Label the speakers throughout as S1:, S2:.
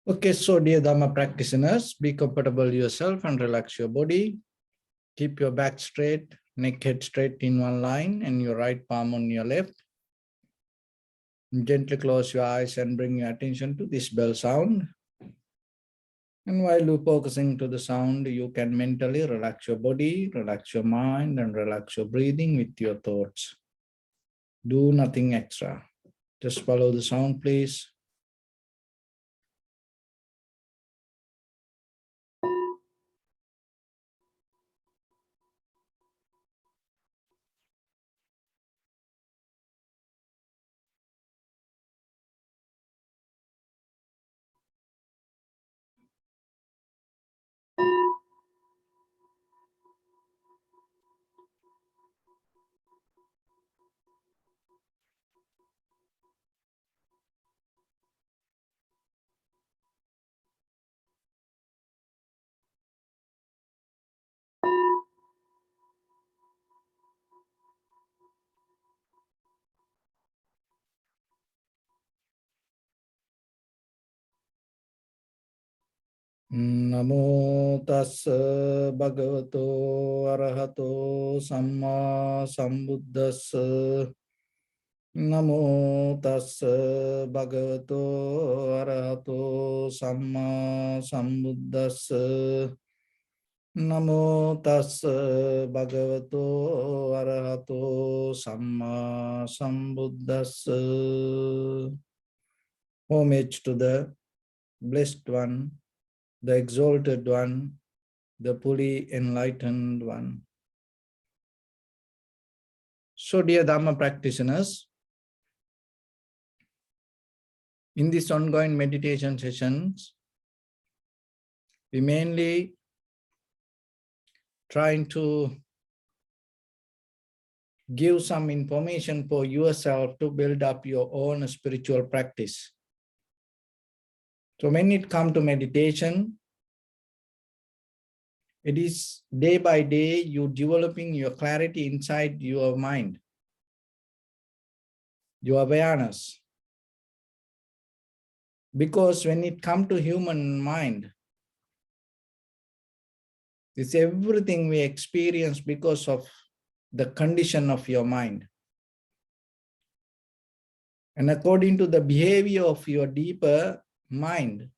S1: Okay, so dear Dharma practitioners, be comfortable yourself and relax your body. Keep your back straight, neck head straight in one line, and your right palm on your left. Gently close your eyes and bring your attention to this bell sound. And while you're focusing to the sound, you can mentally relax your body, relax your mind, and relax your breathing with your thoughts. Do nothing extra. Just follow the sound, please. Namo tassa bhagavato arahato samma sambuddhassa. Namo tassa bhagavato arahato samma sambuddhassa. Namo tassa bhagavato arahato samma sambuddhassa. Homage to the blessed one, the exalted one, the fully enlightened one. So, dear Dharma practitioners, in these ongoing meditation sessions, we mainly trying to give some information for yourself to build up your own spiritual practice. So when it comes to meditation, it is day by day you developing your clarity inside your mind, your awareness. Because when it comes to human mind, it's everything we experience because of the condition of your mind. And according to the behavior of your deeper mind,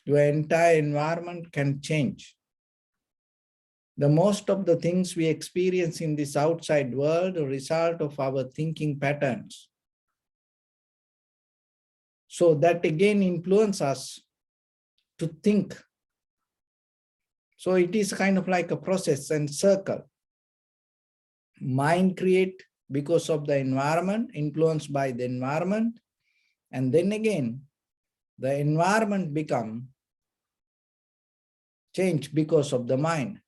S1: your entire environment can change. The most of the things we experience in this outside world are a result of our thinking patterns. So that again influences us to think. So it is kind of like a process and circle. Mind create because of the environment, influenced by the environment. And then again, the environment become changed because of the mind.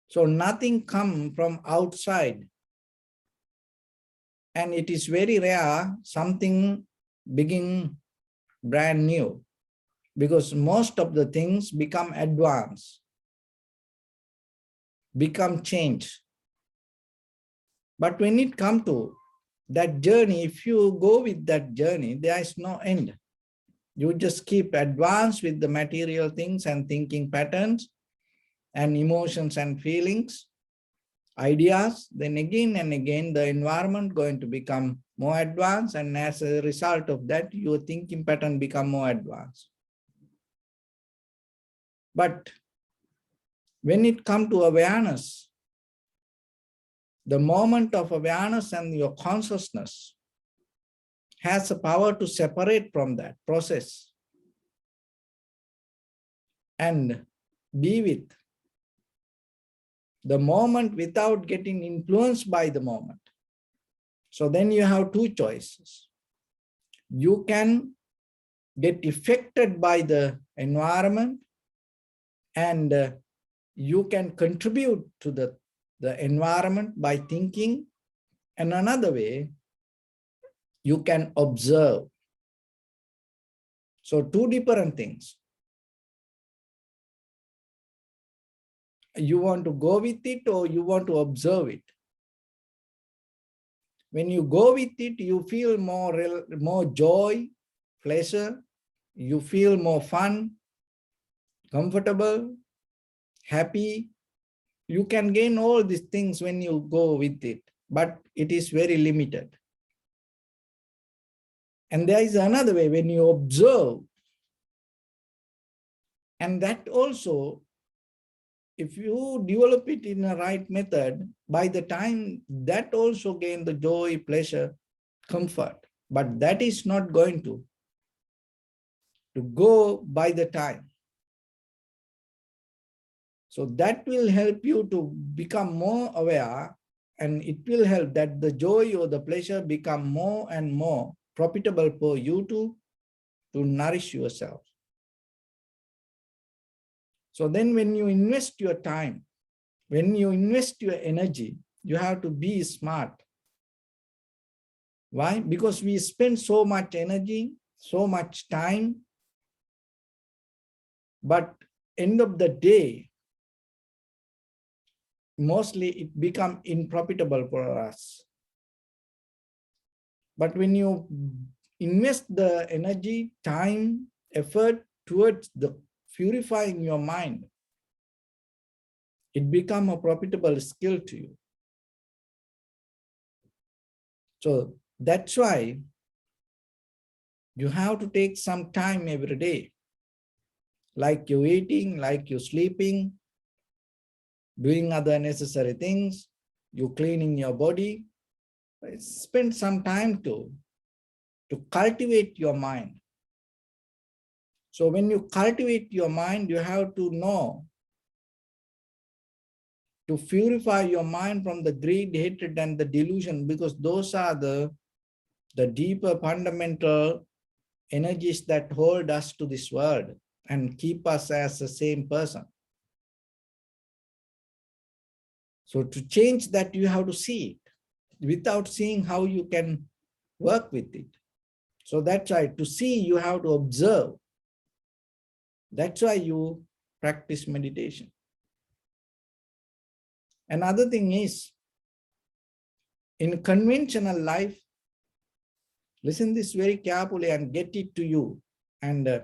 S1: So nothing comes from outside. And it is very rare something begin brand new, because most of the things become advanced, become changed. But when it comes to that journey, if you go with that journey, there is no end. You just keep advance with the material things and thinking patterns and emotions and feelings, ideas, then again and again, the environment going to become more advanced, and as a result of that, your thinking pattern become more advanced. But when it comes to awareness, the moment of awareness and your consciousness has the power to separate from that process and be with the moment without getting influenced by the moment. So then you have two choices. You can get affected by the environment, and you can contribute to the environment by thinking. And another way, you can observe. So two different things. You want to go with it or you want to observe it. When you go with it, you feel more joy, pleasure, You feel more fun, comfortable, happy. You can gain all these things when you go with it, but it is very limited. And there is another way when you observe, and that also, if you develop it in a right method, by the time that also gain the joy, pleasure, comfort. But that is not going to go by the time. So that will help you to become more aware, and it will help that the joy or the pleasure become more and more profitable for you to nourish yourself. So then when you invest your time, when you invest your energy, you have to be smart. Why? Because we spend so much energy, so much time, but end of the day, mostly it become unprofitable for us. But when you invest the energy, time, effort towards the purifying your mind, it becomes a profitable skill to you. So that's why you have to take some time every day, like you're eating, like you're sleeping, doing other necessary things, you cleaning your body. Spend some time to cultivate your mind. So when you cultivate your mind, you have to know to purify your mind from the greed, hatred, and the delusion, because those are the deeper fundamental energies that hold us to this world and keep us as the same person. So to change that, you have to see it. Without seeing, how you can work with it? So that's why to see, you have to observe. That's why you practice meditation. Another thing is, in conventional life, listen this very carefully and get it to you, and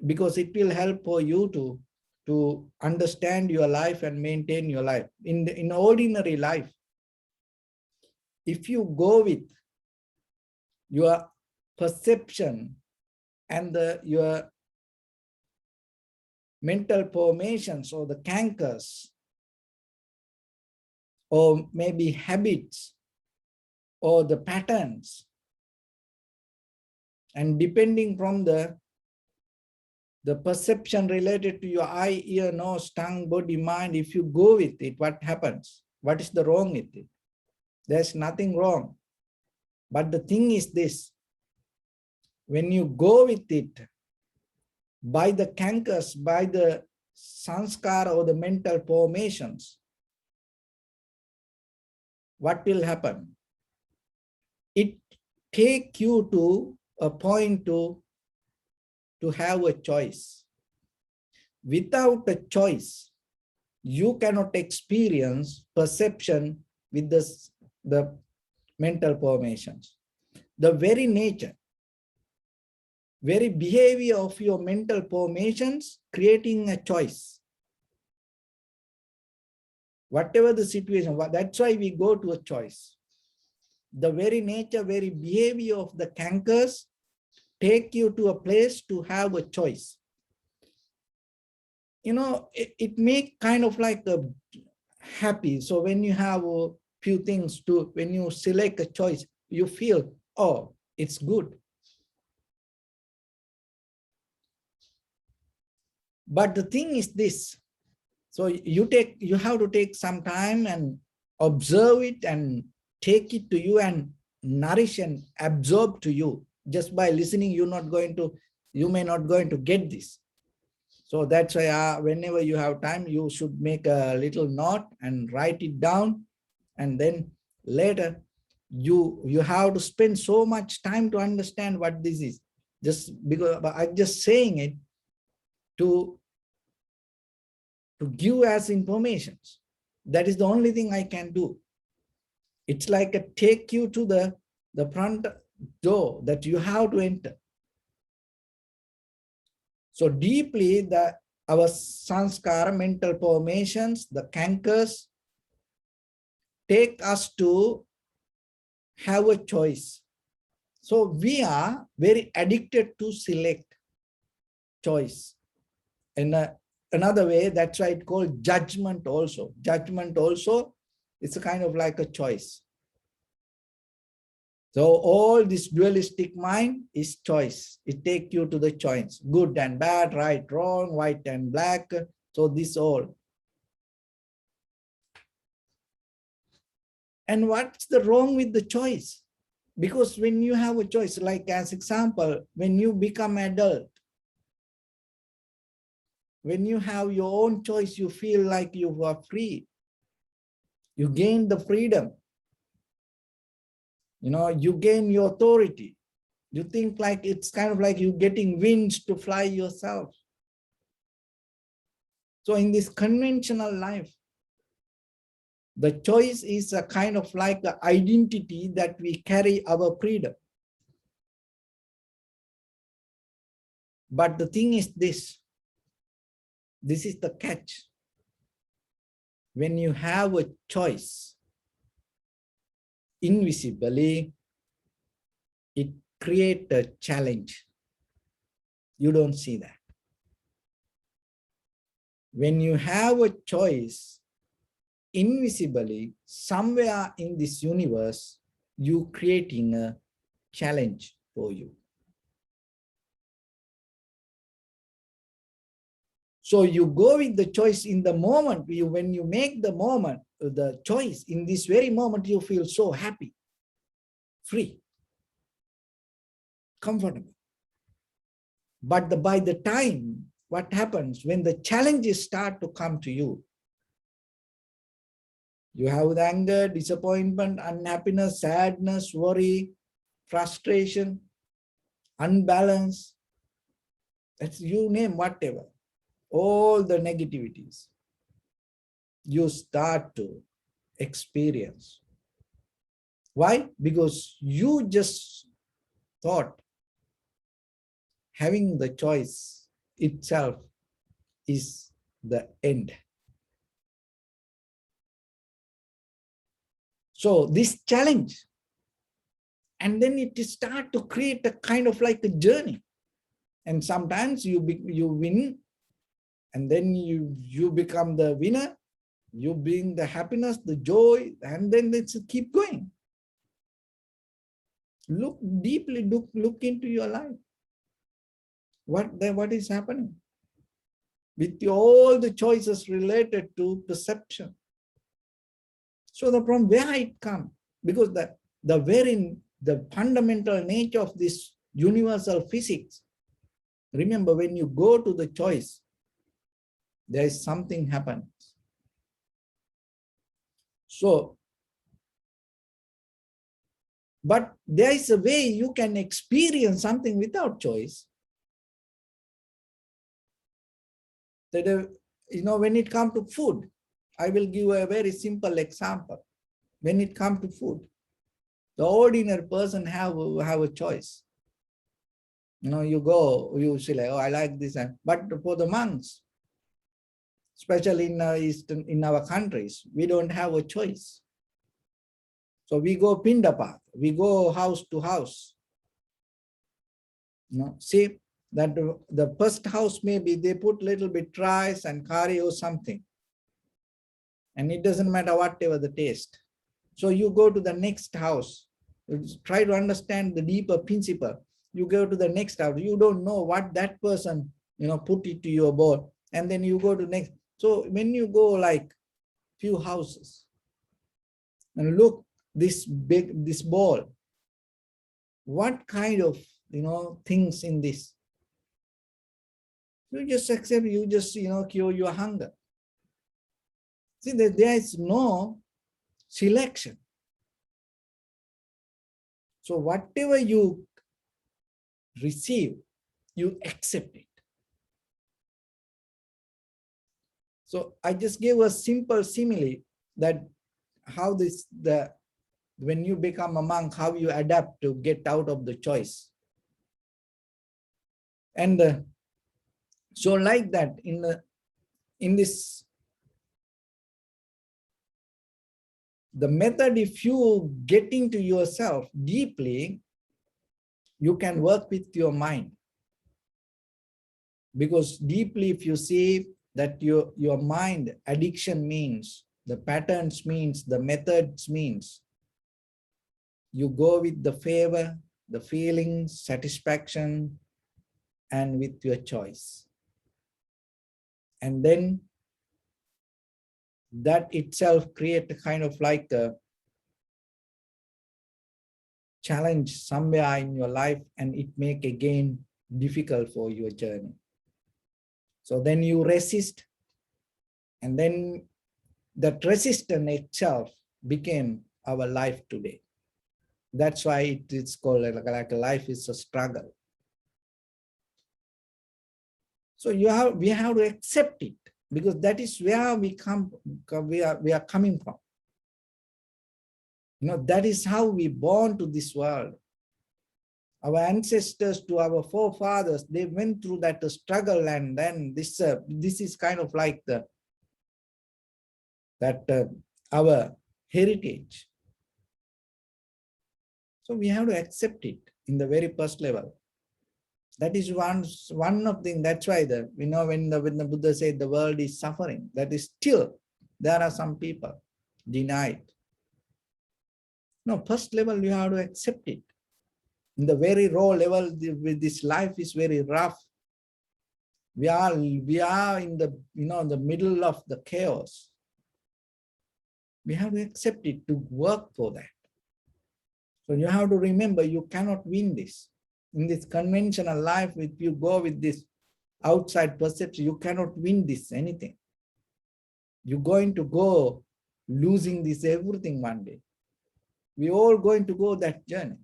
S1: because it will help for you to understand your life and maintain your life. In ordinary life, if you go with your perception and your mental formations or the cankers, or maybe habits or the patterns, and depending from the perception related to your eye, ear, nose, tongue, body, mind, if you go with it, what happens? What is the wrong with it? There's nothing wrong. But the thing is this, when you go with it by the cankers, by the sanskara or the mental formations, what will happen? It take you to a point to have a choice. Without a choice, you cannot experience perception with the mental formations. The very nature, very behavior of your mental formations creating a choice. Whatever the situation, that's why we go to a choice. The very nature, very behavior of the cankers take you to a place to have a choice. You know, it make kind of like a happy. So when you have a few things to, when you select a choice, you feel, oh, it's good. But the thing is this, so you have to take some time and observe it and take it to you and nourish and absorb to you. Just by listening, you may not going to get this. So that's why whenever you have time, you should make a little note and write it down. And then later, you have to spend so much time to understand what this is. Just because I'm just saying it to give as information. That is the only thing I can do. It's like a take you to the front door that you have to enter. So deeply, our sanskara, mental formations, the cankers, take us to have a choice. So we are very addicted to select choice. And another way, that's why it's called judgment also. Judgment also, it's a kind of like a choice. So all this dualistic mind is choice. It takes you to the choice, good and bad, right, wrong, white and black. So this all. And what's the wrong with the choice? Because when you have a choice, like as example, when you become adult, when you have your own choice, you feel like you are free. You gain the freedom. You gain your authority. You think like it's kind of like you getting wings to fly yourself. So in this conventional life, the choice is a kind of like an identity that we carry our freedom. But the thing is this is the catch. When you have a choice, invisibly, it creates a challenge. You don't see that. When you have a choice, invisibly, somewhere in this universe, you creating a challenge for you. So you go with the choice in the moment. When you make the choice, in this very moment, you feel so happy, free, comfortable. But by the time, what happens when the challenges start to come to you? You have the anger, disappointment, unhappiness, sadness, worry, frustration, unbalance. That's, you name whatever. All the negativities you start to experience. Why? Because you just thought having the choice itself is the end. So this challenge, and then it start to create a kind of like a journey. And sometimes you win, and then you become the winner. You bring the happiness, the joy, and then let's keep going. Look deeply, look into your life. What is happening with all the choices related to perception? So from where it comes? Because the fundamental nature of this universal physics. Remember, when you go to the choice, there is something happens. So, but there is a way you can experience something without choice. That when it comes to food, I will give a very simple example. When it comes to food, the ordinary person have a choice. You say like, oh, I like this, but for the monks, especially in our countries, we don't have a choice. So we go pindapat, we go house to house. See that the first house, maybe they put little bit rice and curry or something, and it doesn't matter whatever the taste. So you go to the next house, try to understand the deeper principle. You go to the next house, you don't know what that person put it to your bowl, and then you go to next. So when you go like few houses and look this bowl, what kind of things in this? You just accept, you just cure your hunger. See, there is no selection. So whatever you receive, you accept it. So I just gave a simple simile that how when you become a monk, how you adapt to get out of the choice. And So like that, in this, the method, if you get into yourself deeply, you can work with your mind. Because deeply, if you see that your mind, addiction means, the patterns means, the methods means, you go with the favor, the feelings, satisfaction, and with your choice. And then that itself create a kind of like a challenge somewhere in your life, and it make again difficult for your journey. So then you resist, and then that resistance itself became our life today. That's why it is called like a life is a struggle. So we have to accept it, because that is where we are coming from. You know, that is how we born to this world. Our ancestors, to our forefathers, they went through that struggle, and then this is kind of like our heritage. So we have to accept it in the very first level. That is one of things. That's why when the Buddha said the world is suffering, that is still there are some people deny it. No, first level you have to accept it. In the very raw level, with this life is very rough. We are in the the middle of the chaos. We have to accept it, to work for that. So you have to remember, you cannot win this. In this conventional life, if you go with this outside perception, you cannot win this anything. You're going to go losing this everything one day. We're all going to go that journey.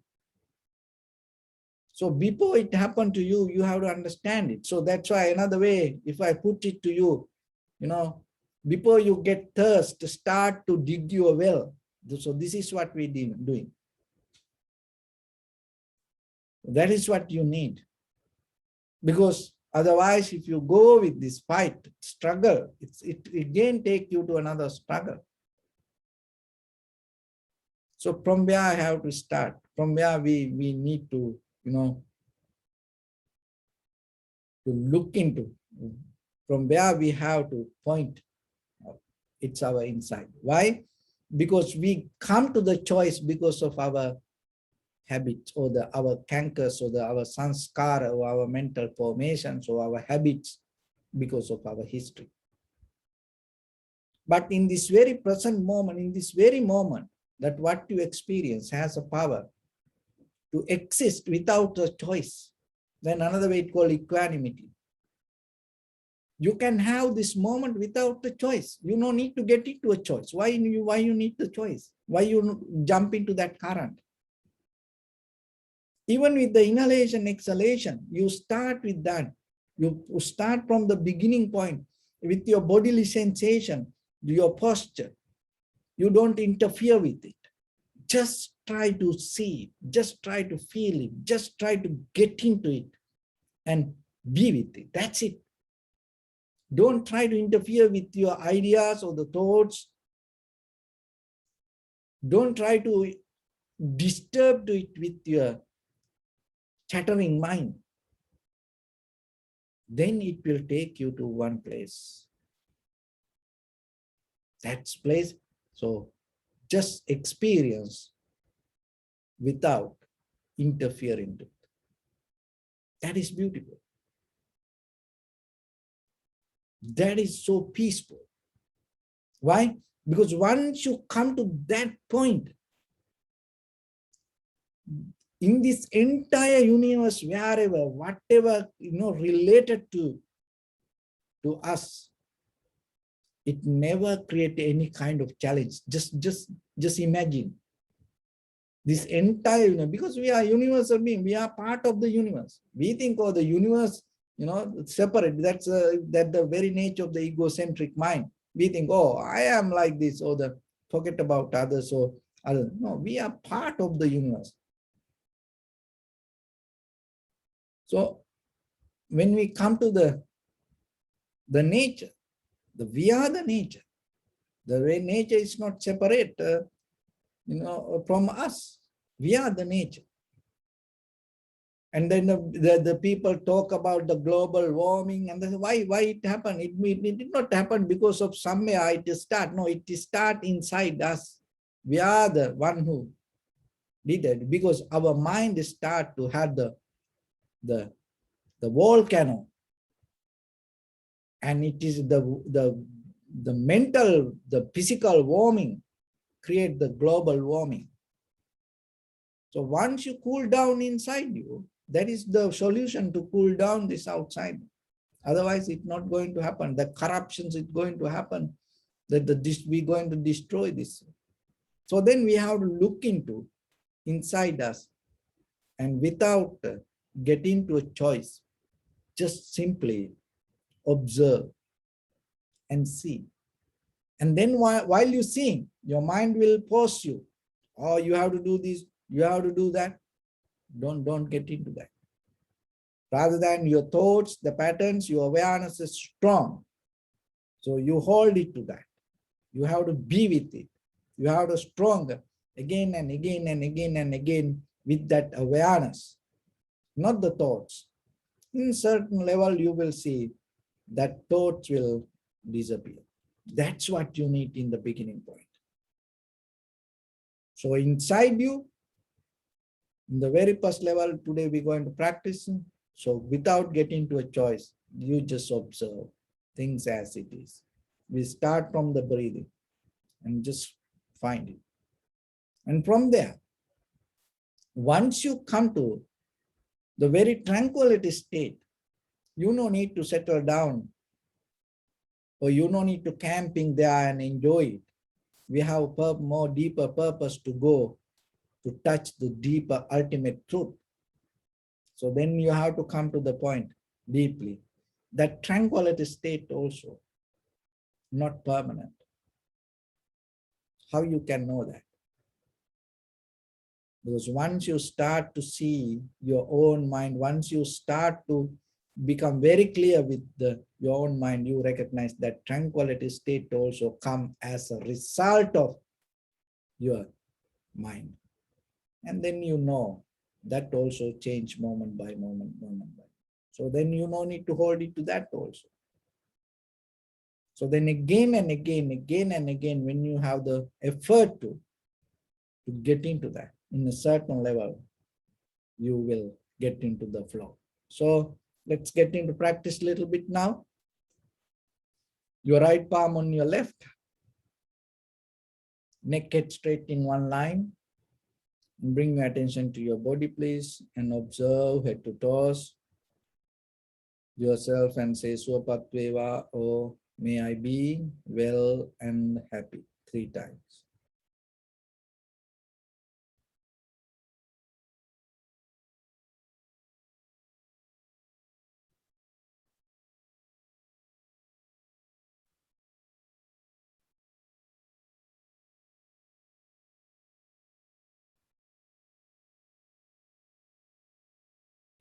S1: So before it happened to you, you have to understand it. So that's why another way, if I put it to you, before you get thirst, start to dig your well. So this is what we're doing. That is what you need. Because otherwise, if you go with this fight, struggle, it again take you to another struggle. So from where I have to start, from where we need to, to look into, from where we have to point, it's our inside. Why? Because we come to the choice because of our habits, or our cankers, or our sanskara, or our mental formations, or our habits, because of our history. But in this very present moment, in this very moment, that what you experience has a power to exist without a choice. Then another way it's called equanimity. You can have this moment without the choice. You don't need to get into a choice. Why you need the choice? Why you jump into that current? Even with the inhalation, exhalation, you start with that. You start from the beginning point with your bodily sensation, your posture. You don't interfere with it. Just try to see it. Just try to feel it. Just try to get into it and be with it. That's it. Don't try to interfere with your ideas or the thoughts. Don't try to disturb it with your chattering mind. Then it will take you to one place. That's place. So just experience without interfering to it. That is beautiful. That is so peaceful. Why? Because once you come to that point, in this entire universe, wherever, whatever, related to us, it never create any kind of challenge. Just imagine this entire, because we are universal being, we are part of the universe. We think, oh, the universe, separate. That's the very nature of the egocentric mind. We think, oh, I am like this, or forget about others, or others. No, we are part of the universe. So when we come to the the nature. We are the nature. The way nature is not separate, from us. We are the nature. And then the people talk about the global warming and why it happened. It did not happen because of somewhere it start. No, it start inside us. We are the one who did it because our mind start to have the volcano, and it is the mental, the physical warming create the global warming. So once you cool down inside you, that is the solution to cool down this outside. Otherwise, it's not going to happen. The corruptions is going to happen. That we're going to destroy this. So then we have to look into inside us, and without getting to a choice, just simply observe and see. And then while you see, your mind will force you. Oh, you have to do this, you have to do that. Don't get into that. Rather than your thoughts, the patterns, your awareness is strong. So you hold it to that. You have to be with it. You have to strong again and again and again and again with that awareness, not the thoughts. In certain level, you will see that thoughts will disappear. That's what you need in the beginning point. So inside you, in the very first level, today we're going to practice. So without getting to a choice, you just observe things as it is. We start from the breathing and just find it. And from there, once you come to the very tranquility state, you no need to settle down, or you no need to camping there and enjoy it. We have more deeper purpose to go to touch the deeper ultimate truth. So then you have to come to the point deeply. That tranquility state also not permanent. How you can know that? Because once you start to see your own mind, once you start to become very clear with your own mind, you recognize that tranquility state also come as a result of your mind. And then you know that also change moment by moment, moment by. So then you no need to hold it to that also. So then again and again, when you have the effort to get into that, in a certain level, you will get into the flow. So let's get into practice a little bit now. Your right palm on your left, neck head straight in one line. Bring your attention to your body, please, and observe head to toes yourself and say Swapatveva, or may I be well and happy 3 times.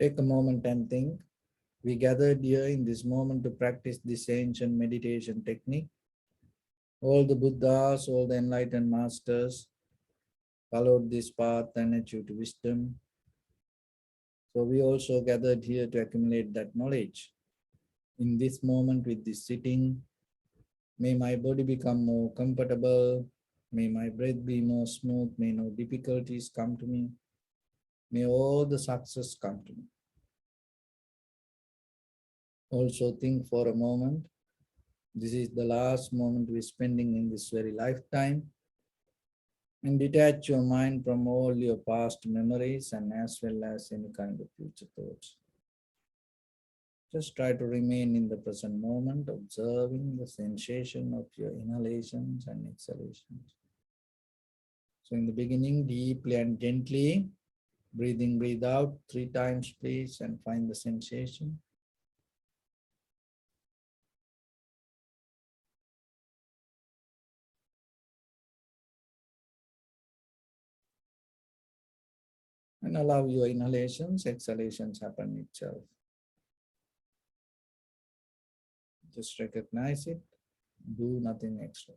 S1: Take a moment and think. We gathered here in this moment to practice this ancient meditation technique. All the Buddhas, all the enlightened masters followed this path and achieved wisdom. So we also gathered here to accumulate that knowledge. In this moment with this sitting, may my body become more comfortable. May my breath be more smooth. May no difficulties come to me. May all the success come to me. Also think for a moment. This is the last moment we're spending in this very lifetime. And detach your mind from all your past memories and as well as any kind of future thoughts. Just try to remain in the present moment, observing the sensation of your inhalations and exhalations. So in the beginning, deeply and gently, breathe in, breathe out 3 times, please, and find the sensation. And allow your inhalations, exhalations happen itself. Just recognize it, do nothing extra.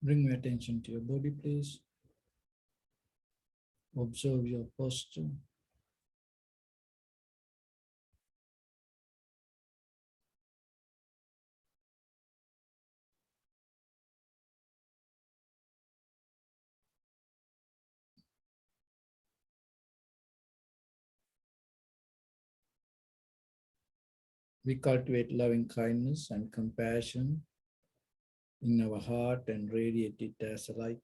S1: Bring your attention to your body, please. Observe your posture. We cultivate loving kindness and compassion in our heart and radiate it as a light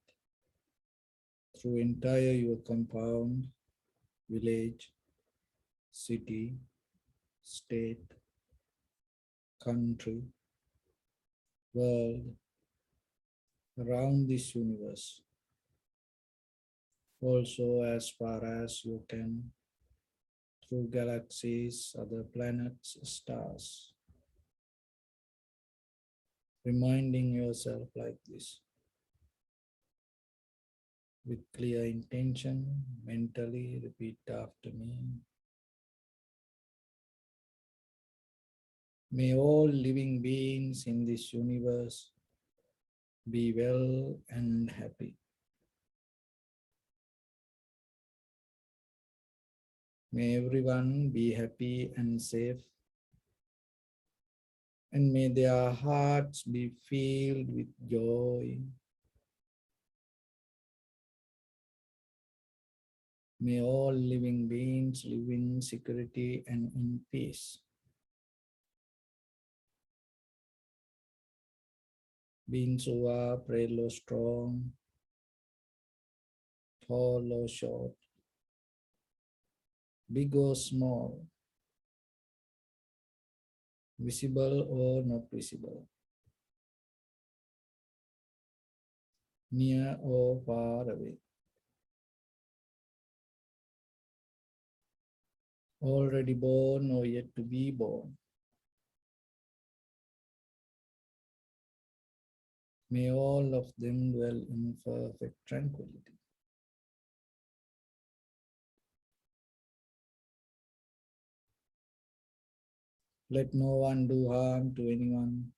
S1: through entire your compound, village, city, state, country, world, around this universe. Also, as far as you can, through galaxies, other planets, stars, reminding yourself like this with clear intention, mentally repeat after me. May all living beings in this universe be well and happy. May everyone be happy and safe, and may their hearts be filled with joy. May all living beings live in security and in peace. Beings who are frail or strong, tall or short, big or small, visible or not visible, near or far away, already born or yet to be born. May all of them dwell in perfect tranquility. Let no one do harm to anyone.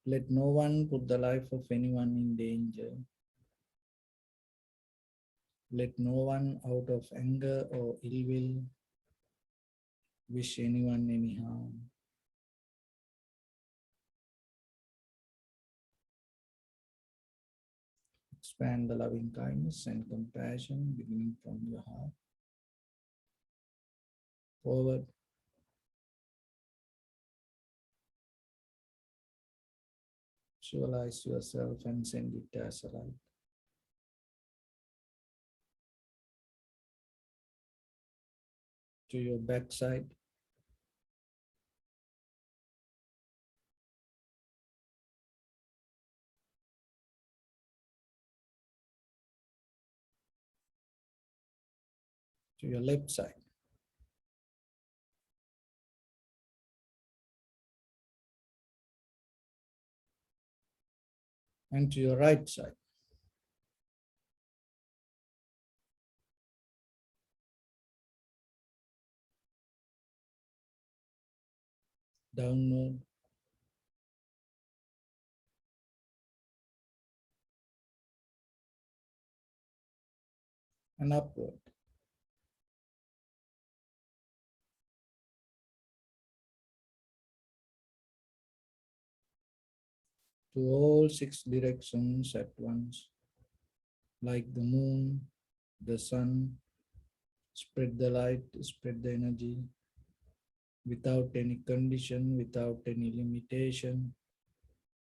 S1: Let no one put the life of anyone in danger. Let no one out of anger or ill will wish anyone any harm. Expand the loving kindness and compassion beginning from your heart forward. Visualize yourself and send it as a light to your backside, to your left side, and to your right side. Downward and upward. To all six directions at once, like the moon, the sun, spread the light, spread the energy without any condition, without any limitation,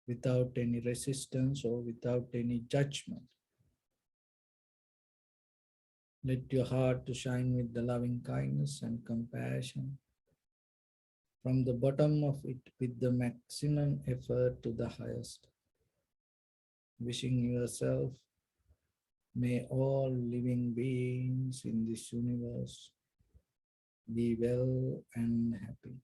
S1: without any resistance or without any judgment. Let your heart to shine with the loving kindness and compassion from the bottom of it with the maximum effort to the highest. Wishing yourself, may all living beings in this universe be well and happy.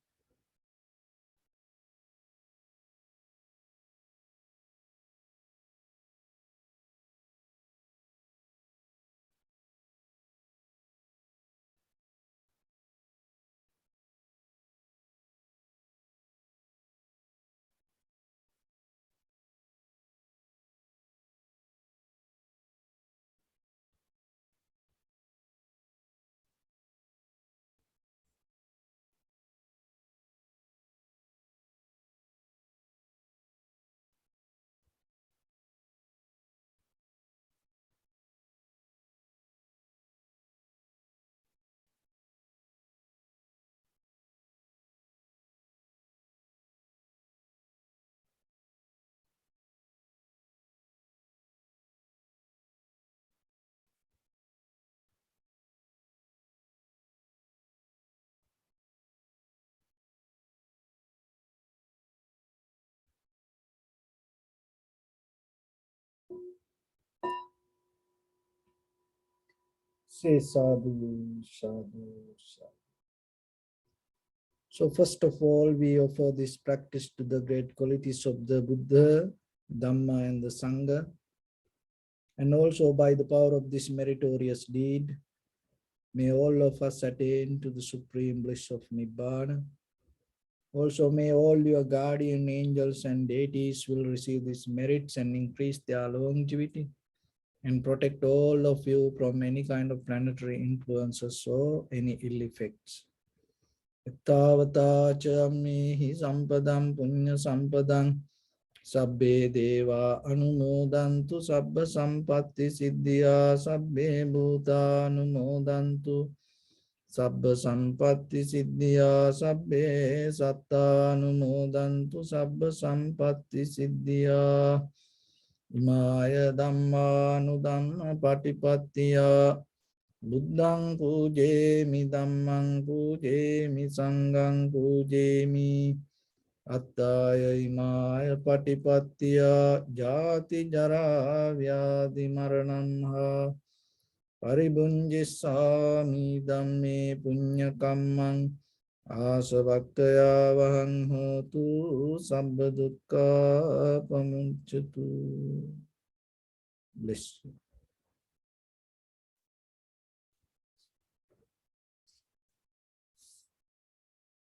S1: Say sadhu, sadhu, sadhu. So first of all, we offer this practice to the great qualities of the Buddha, Dhamma and the Sangha. And also by the power of this meritorious deed, may all of us attain to the supreme bliss of Nibbana. Also may all your guardian angels and deities will receive these merits and increase their longevity and protect all of you from any kind of planetary influences or any ill effects. Tavata chammehi sampadam punya sampadam sabbe deva anumodantu sabba sampatti siddhya sabbe bhuta anumodantu sabba sampatti siddhya sabbe satta anumodantu sabba sampatti siddhya imaya dhamma anudhamma patipattiya Buddhang pujemi dhammang pujemi sanghang pujemi attaya imaya patipattiya jati jara vyadhi maranamha paribunjissami dhamme punya kammang asavakkaya vahang hotu sabba dukkha pamuncatu. Bless you.